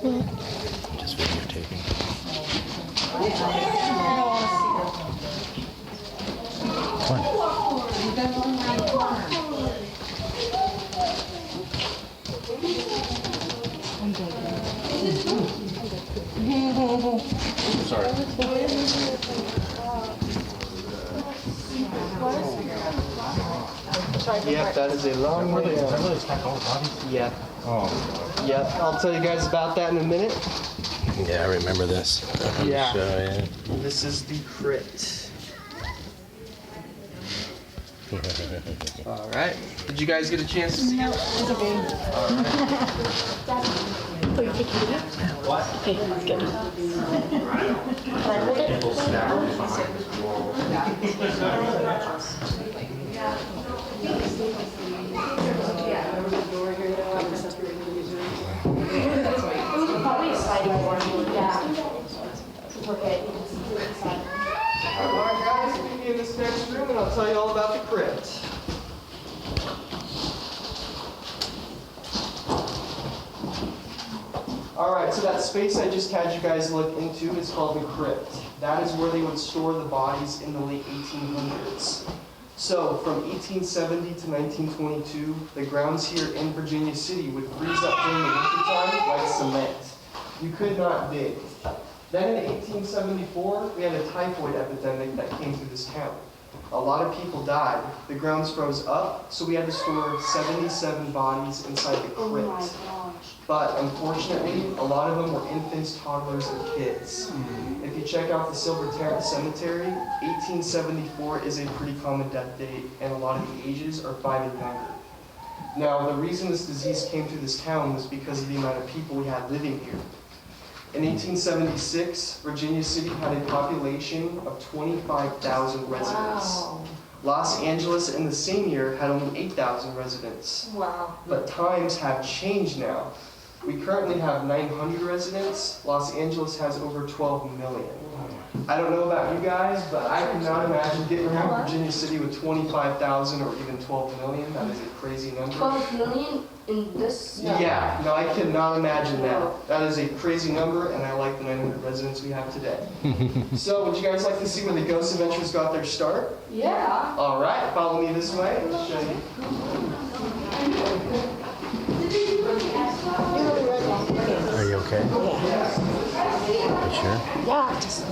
Just videotaping. Come on. Sorry. Yep, that is a long way down. Yeah. Oh. Yep, I'll tell you guys about that in a minute. Yeah, I remember this. Yeah. Yeah. This is the crypt. All right. Did you guys get a chance to see it? It's okay. Oh, you're taking video? What? Okay, let's go. Can I hold it? Probably a sliding door. Yeah. It's okay. All right, guys, meet me in this next room, and I'll tell you all about the crypt. All right, so that space I just had you guys look into is called the crypt. That is where they would store the bodies in the late 1800s. So, from 1870 to 1922, the grounds here in Virginia City would freeze up during the wintertime like cement. You could not dig. Then in 1874, we had a typhoid epidemic that came through this town. A lot of people died. The grounds froze up, so we had to store 77 bodies inside the crypt. Oh my gosh. But unfortunately, a lot of them were infants, toddlers, and kids. If you check out the Silver Terrace Cemetery, 1874 is a pretty common death date, and a lot of the ages are 5 and younger. Now, the reason this disease came through this town was because of the amount of people we had living here. In 1876, Virginia City had a population of 25,000 residents. Wow. Los Angeles in the same year had only 8,000 residents. Wow. But times have changed now. We currently have 900 residents. Los Angeles has over 12 million. I don't know about you guys, but I cannot imagine getting around Virginia City with 25,000 or even 12 million. That is a crazy number. 12 million in this? Yeah, no, I cannot imagine that. That is a crazy number, and I like the 900 residents we have today. So, would you guys like to see where the Ghost Adventures got their start? Yeah. All right, follow me this way. I'll show you. Are you okay? Yeah. Are you sure? Yeah, just.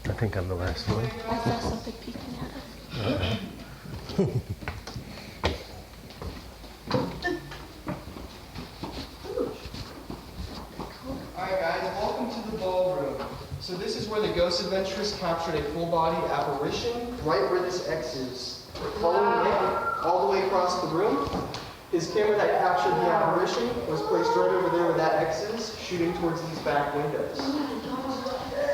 I think I'm the last one. I saw something peeking at us. Alright guys, welcome to the ballroom. So this is where the Ghost Adventurers captured a full-body apparition, right where this X is. Following Nick all the way across the room. His camera that captured the apparition was placed right over there where that X is, shooting towards these back windows.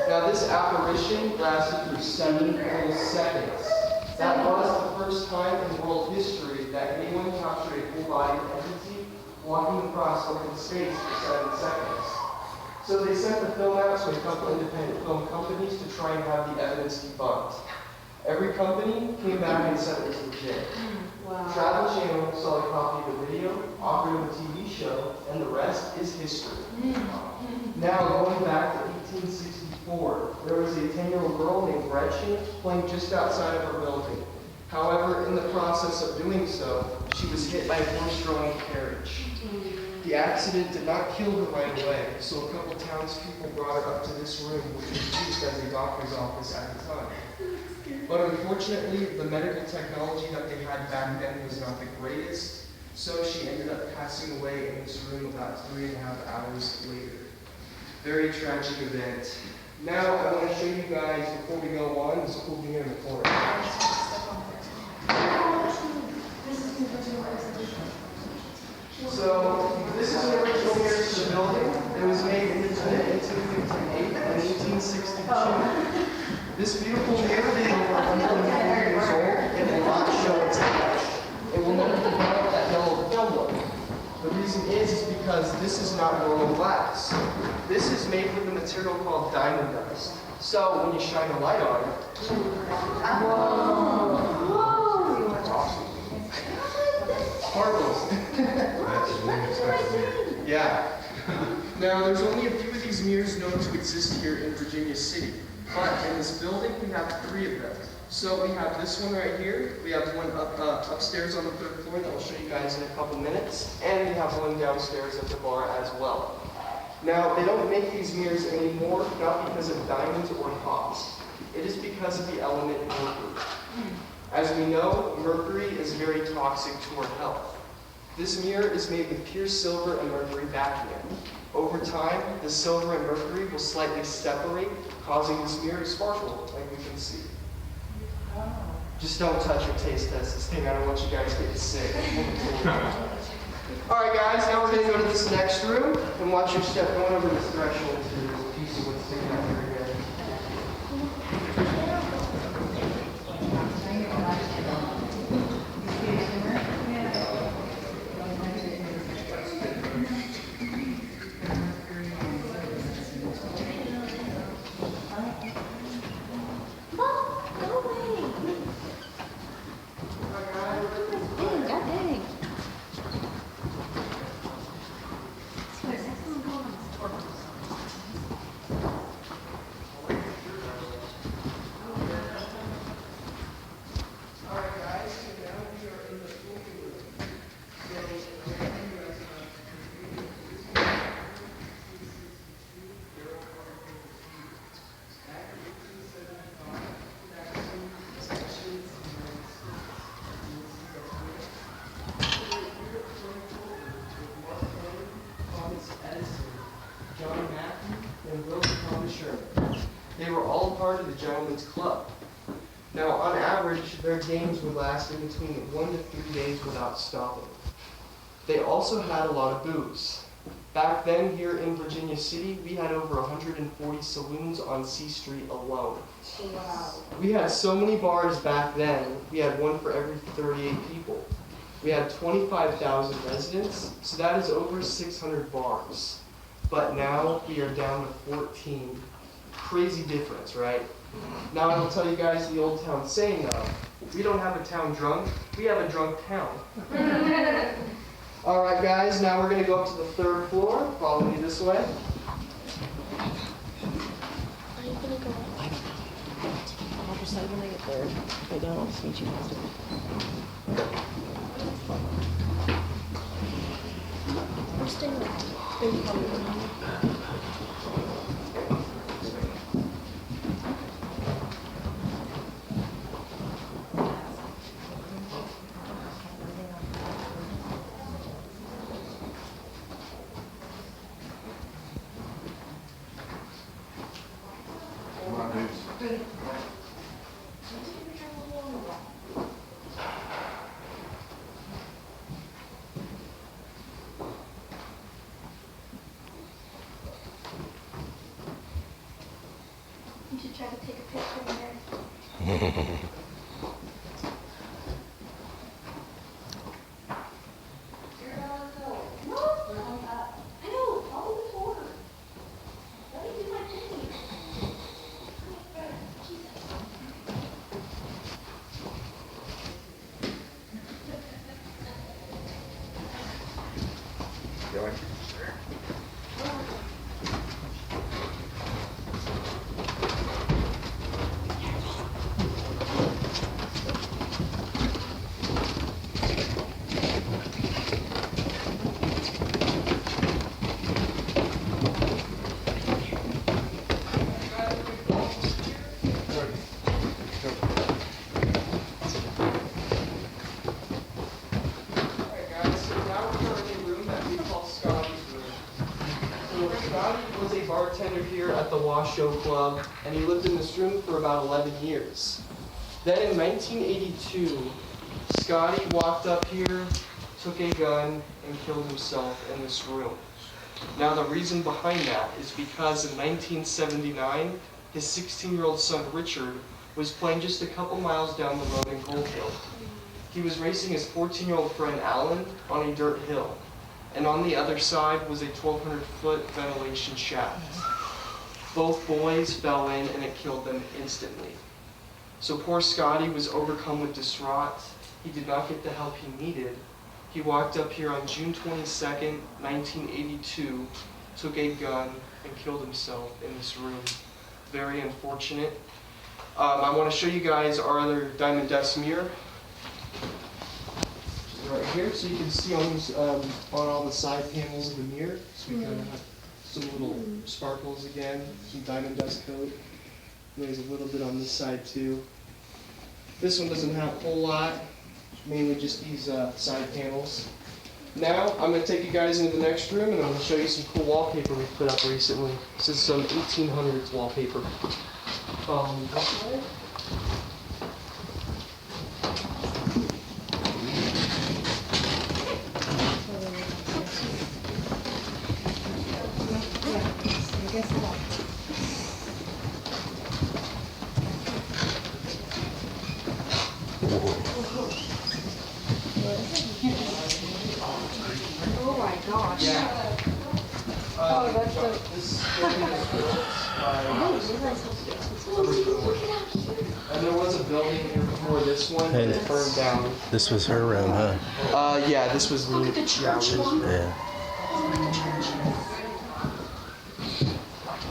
Now this apparition lasted for 7 whole seconds. That was the first time in world history that anyone captured a full-body entity walking across open space for 7 seconds. So they sent the film out to a couple independent film companies to try and have the evidence debunked. Every company came back and said it was legit. Wow. Travel Channel saw a copy of the video, offered him a TV show, and the rest is history. Now, going back to 1864, there was a 10-year-old girl named Gretchen playing just outside of her building. However, in the process of doing so, she was hit by a horse-drawn carriage. The accident did not kill her right away, so a couple townspeople brought her up to this room, which was used as a doctor's office at the time. But unfortunately, the medical technology that they had back then was not the greatest, so she ended up passing away in this room about 3.5 hours later. Very tragic event. Now, I want to show you guys, before we go on, this cool thing in the corner. So, this is an original mirror to the building. It was made in 1858 and 1862. This beautiful mirror is over 140 years old. It will not show its age. It will never develop that yellow film look. The reason is because this is not normal glass. This is made with a material called diamond dust. So when you shine a light on it, whoa, that's awesome. Sparkles. Yeah. Now there's only a few of these mirrors known to exist here in Virginia City. But in this building, we have 3 of them. So we have this one right here. We have one upstairs on the 3rd floor that I'll show you guys in a couple minutes. And we have one downstairs at the bar as well. Now, they don't make these mirrors anymore, not because of diamonds or cost. It is because of the element mercury. As we know, mercury is very toxic to our health. This mirror is made with pure silver and mercury backing it. Over time, the silver and mercury will slightly separate, causing this mirror to sparkle, like we can see. Just don't touch or taste test this thing. I don't want you guys getting sick. All right, guys, now we're going to go to this next room and watch your step going over this threshold to see what's sticking out here again. They were all part of the Gentlemen's Club. Now, on average, their games would last in between 1 to 3 days without stopping. They also had a lot of booze. Back then, here in Virginia City, we had over 140 saloons on C Street alone. Wow. We had so many bars back then, we had one for every 38 people. We had 25,000 residents, so that is over 600 bars. But now, we are down to 14. Crazy difference, right? Now I will tell you guys the old town saying of, we don't have a town drunk, we have a drunk town. All right, guys, now we're going to go up to the 3rd floor. Follow me this way. Are you gonna go up? I'll decide when I get there. If I don't, I'll just meet you guys. We're staying around. You should try to take a picture in there. I know, follow the order. Let me do my thing. guys, so now we are in a room that we call Scotty's room. So Scotty was a bartender here at the Washoe Club, and he lived in this room for about 11 years. Then in 1982, Scotty walked up here, took a gun, and killed himself in this room. Now the reason behind that is because in 1979, his 16-year-old son Richard was playing just a couple miles down the road in Gold Hill. He was racing his 14-year-old friend Alan on a dirt hill, and on the other side was a 1,200-foot ventilation shaft. Both boys fell in and it killed them instantly. So poor Scotty was overcome with distraught. He did not get the help he needed. He walked up here on June 22nd, 1982, took a gun, and killed himself in this room. Very unfortunate. I want to show you guys our other diamond dust mirror. Right here, so you can see on all the side panels of the mirror. So we kind of have some little sparkles again, some diamond dust coat. And there's a little bit on this side too. This one doesn't have a whole lot, mainly just these side panels. Now I'm going to take you guys into the next room and I'm going to show you some cool wallpaper we put up recently. This is some 1800s wallpaper. This way. Oh my gosh. Yeah. that's the... This building is built by, and there was a building here before this one, but it burned down. This was her room, huh? Yeah, this was Look at the church. Yeah.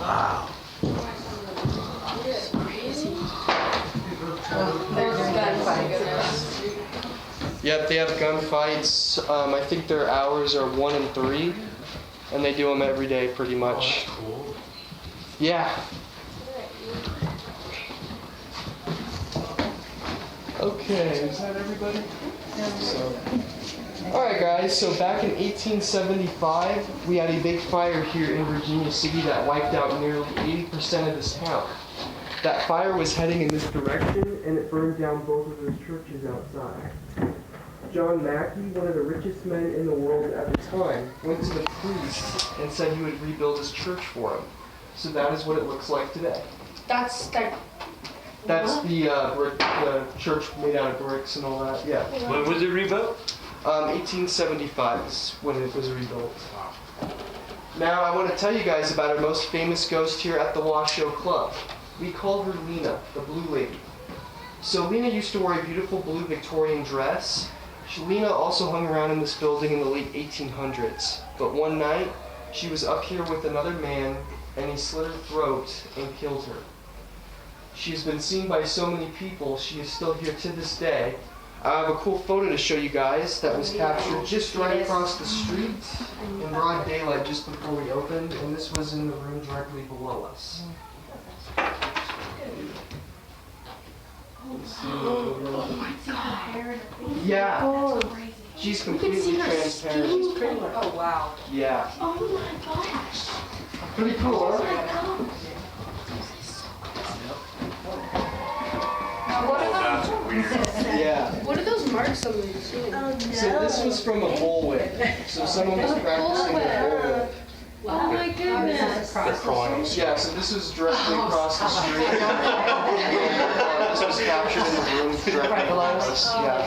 Wow. It's crazy. Yep, they have gunfights. I think their hours are 1 and 3, and they do them every day pretty much. Oh, cool. Yeah. Okay, is that everybody? So, all right, guys. So back in 1875, we had a big fire here in Virginia City that wiped out nearly 80% of this town. That fire was heading in this direction, and it burned down both of those churches outside. John Mackey, one of the richest men in the world at the time, went to the priest and said he would rebuild his church for him. So that is what it looks like today. That's like... That's the church made out of bricks and all that. Yeah. When was it rebuilt? 1875 is when it was rebuilt. Now I want to tell you guys about our most famous ghost here at the Washoe Club. We call her Lena, the Blue Lady. So Lena used to wear a beautiful blue Victorian dress. Lena also hung around in this building in the late 1800s. But one night, she was up here with another man, and he slit her throat and killed her. She has been seen by so many people, she is still here to this day. I have a cool photo to show you guys that was captured just right across the street in broad daylight just before we opened, and this was in the room directly below us. Oh my god. Yeah, Oh, she's you can completely see her transparent. skin. Oh wow. Yeah, Oh my gosh. pretty cool, Oh huh? my god. That's weird. Yeah. What are those marks on the ceiling? So this was from a bullwhip. So someone was practicing the bullwhip. Oh my goodness. They're crawling on the Yeah, so this was directly across the street. This was captured in the room directly below us. Yeah.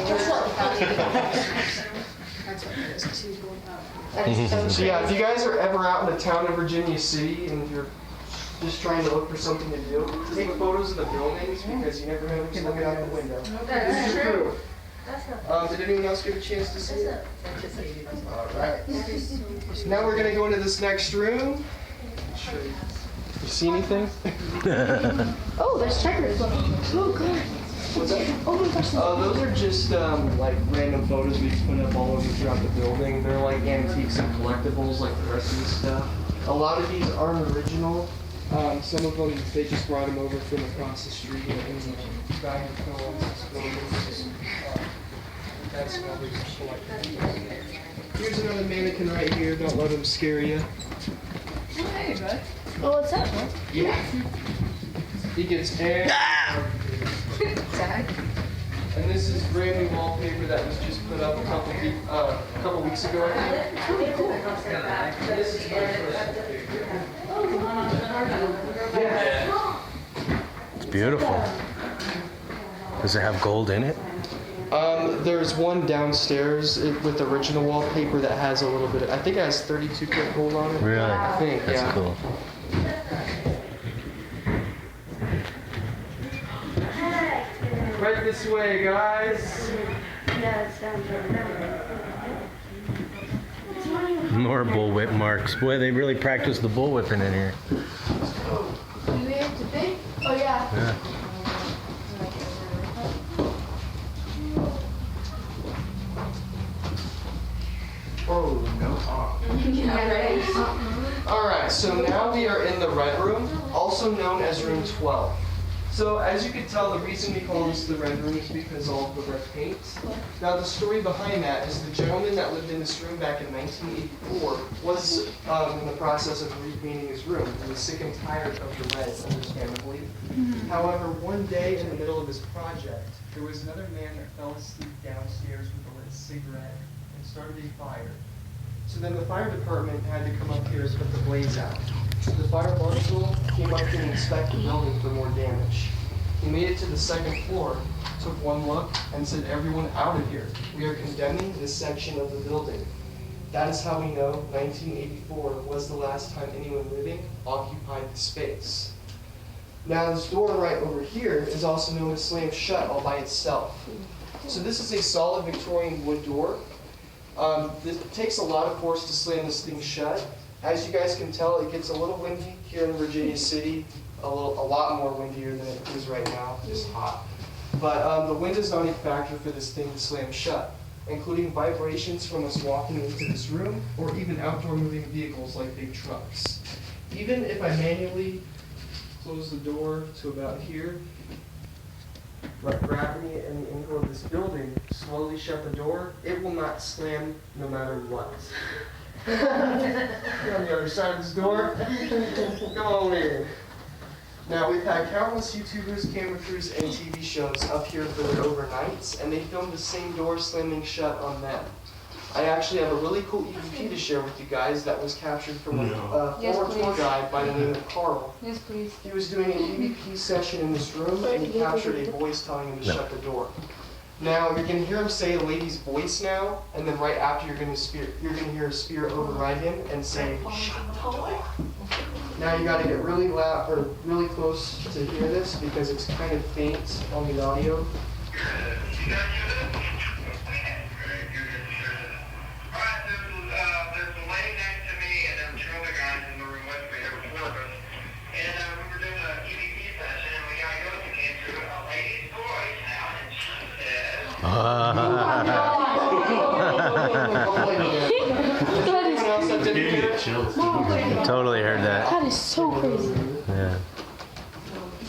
So yeah, if you guys are ever out in the town of Virginia City and you're just trying to look for something to do, take photos of the buildings because you never know who's looking out the window. This is true. Did anyone else get a chance to see it? Alright. Now we're going to go into this next room. You see anything? Oh, there's checkers. Oh god. What's that? Oh my gosh. Those are just like random photos we put up all over throughout the building. They're like antiques and collectibles like the rest of the stuff. A lot of these aren't original. Some of them, they just brought them over from across the street in the bag of films. That's what we just collected. here's another mannequin right here. Don't let him scare you. Hey, bud. Oh, what's that? Yeah. He gets air. Zach. And this is brand new wallpaper that was just put up a couple weeks ago, I think. And this is my first. Yeah. It's beautiful. Does it have gold in it? There's one downstairs with original wallpaper that has a little bit. I think it has 32 karat gold on it. Really? I think. That's Yeah. cool. Right this way, guys. More bullwhip marks. Boy, they really practice the bullwhipping in here. Oh, yeah. Yeah. Oh no. All right, so now we are in the red room, also known as room 12. So as you can tell, the reason we call this the red room is because all of the red paint. Now the story behind that is the gentleman that lived in this room back in 1984 was in the process of repainting his room. He was sick and tired of the red, understandably. However, one day in the middle of this project, there was another man that fell asleep downstairs with a lit cigarette and started a fire. So then the fire department had to come up here and put the blaze out. The fire marshal came up here and inspected the building for more damage. He made it to the second floor, took one look, and said, "Everyone out of here. We are condemning this section of the building." That is how we know 1984 was the last time anyone living occupied the space. Now this door right over here is also known as slammed shut all by itself. So this is a solid Victorian wood door. It takes a lot of force to slam this thing shut. As you guys can tell, it gets a little windy here in Virginia City, a lot more windier than it is right now. It's hot. But the wind is not a factor for this thing to slam shut, including vibrations from us walking into this room or even outdoor moving vehicles like big trucks. Even if I manually close the door to about here, let gravity and the angle of this building slowly shut the door, it will not slam no matter what. You're on the other side of this door. Come on in. Now, we've had countless YouTubers, camera crews, and TV shows up here for their overnights, and they filmed the same door slamming shut on them. I actually have a really cool EVP to share with you guys that was captured from a Yes, former tour please. guide by the name of Carl. Yes, please. He was doing an EVP session in this room, and he captured a voice telling him to shut the door. Now you're gonna hear him say a lady's voice now, and then right after you're gonna hear a spirit override him and say, "Shut the door." Now you gotta get really loud or really close to hear this because it's kind of faint on the audio. There's a lady next to me, and then two other guys in the room with me. There were four of us. And we were doing an EVP session, and we got a ghost that came through a lady's voice now, and she says, That is, Anyone else that didn't hear it? Totally heard that. that is so crazy. Yeah.